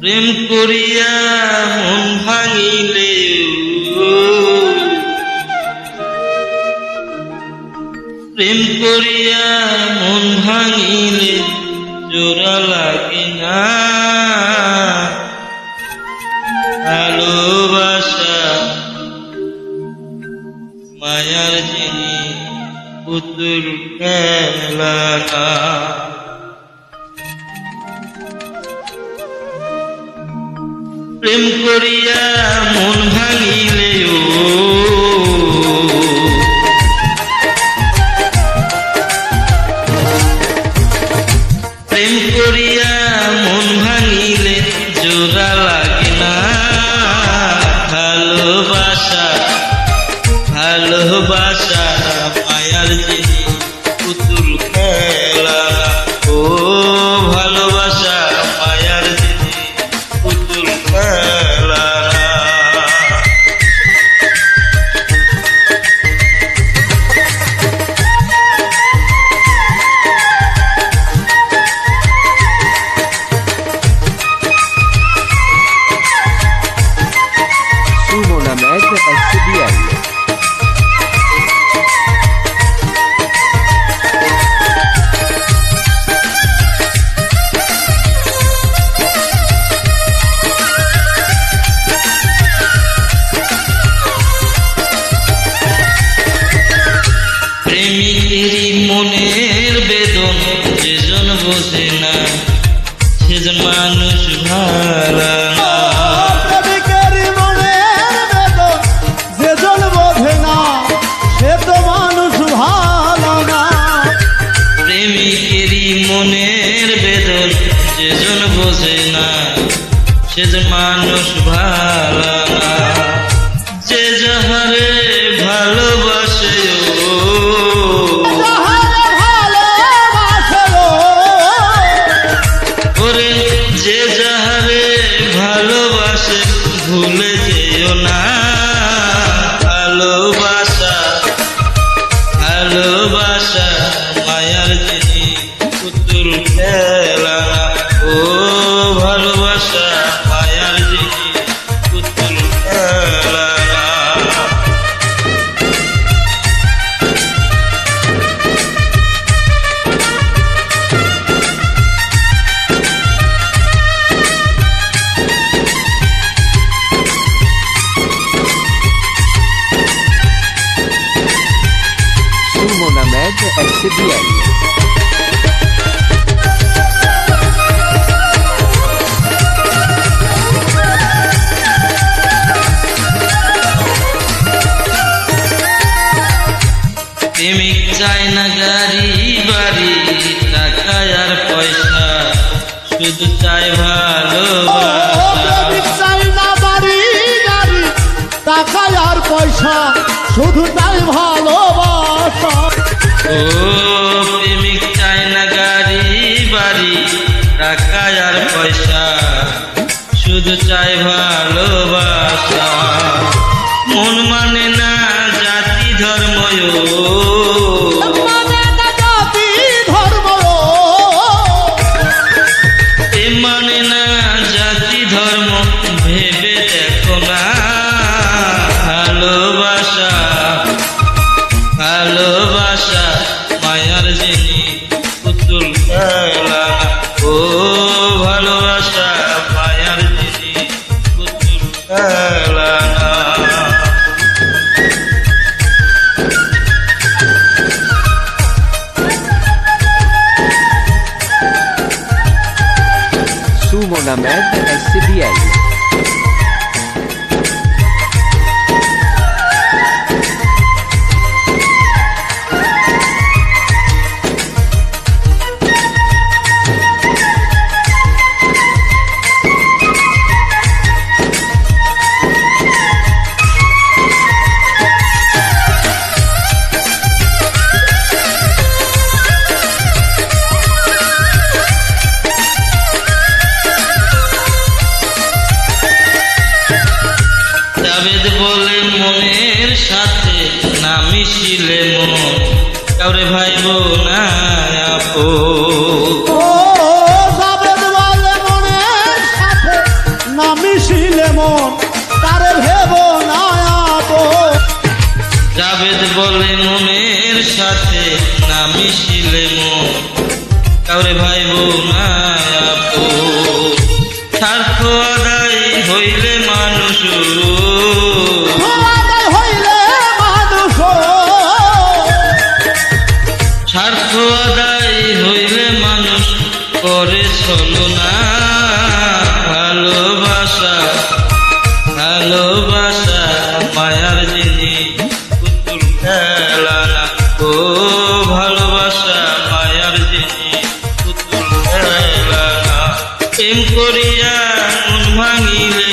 প্রেম করিয়া মন ভাঙিলে প্রেম করিয়া মন ভাঙিলে জোড়া লাগে না ভালোবাসা মায়ার জিনিস পুতুল খেলা না। প্রেম করিয়া মন ভাঙিলেও প্রেম করিয়া মন ভাঙিলে জোড়া লাগে না ভালোবাসা ভালোবাসা মায়ার জিনিস পুতুল খেলা ও ভালোবাসা মায়ার জিনিস পুতুল খেলা। Sumona Med SBL প্রেমিকেরই মনের বেদন যেজন বোঝে না সেজন মানুষ ভালা না। প্রেমিকেরই মনের বেদন যেজন বোঝে না সে তো মানুষ ভালো না। প্রেমিকেরই মনের বেদন যেজন বোঝে না সেজন মানুষ ভালা না। যে যাহারে ভালোবাসে ওরে যে যাহারে ভালোবাসে ভুলে যেও না ভালোবাসা ভালোবাসা মায়ার জিনিস পুতুল খেলা ও ভালোবাসা মায়ার জিনিস পুতুল খেলা। Sumona Med SBL প্রেমিক চায় না গাড়ি বাড়ি টাকা আর পয়সা শুধু চায় ভালোবাসা। প্রেমিক চাই না বাড়ি গাড়ি টাকা আর পয়সা শুধু তাই ভালোবাসা। ও প্রেমিক চায় না গাড়ি বাড়ি টাকা আর পয়সা শুধু চায় ভালোবাসা। মন মানে না জাতি ধর্ম মানে না জাতি ধর্ম এ মানে না জাতি ধর্ম ভেবে দেখো না ভালোবাসা ভালোবাসা মায়ার জিনিস পুতুল খেলা ও ভালোবাসা মায়ার জিনিস পুতুল খেলা। Sumona Med SBL বলে মনের সাথে না মিশিলে মন কাউরে ভাইব না আপন। স্বার্থ আদায় হইলে মানুষ আদায় হইলে মানুষ স্বার্থ আদায় হইলে মানুষ করে ছলনা। ভালোবাসা ভালোবাসা মায়ার জিনিস পুতুল খেলা না। ও ভালোবাসা মায়ার জিনিস পুতুল খেলা না। প্রেম করিয়া মন ভাঙিলে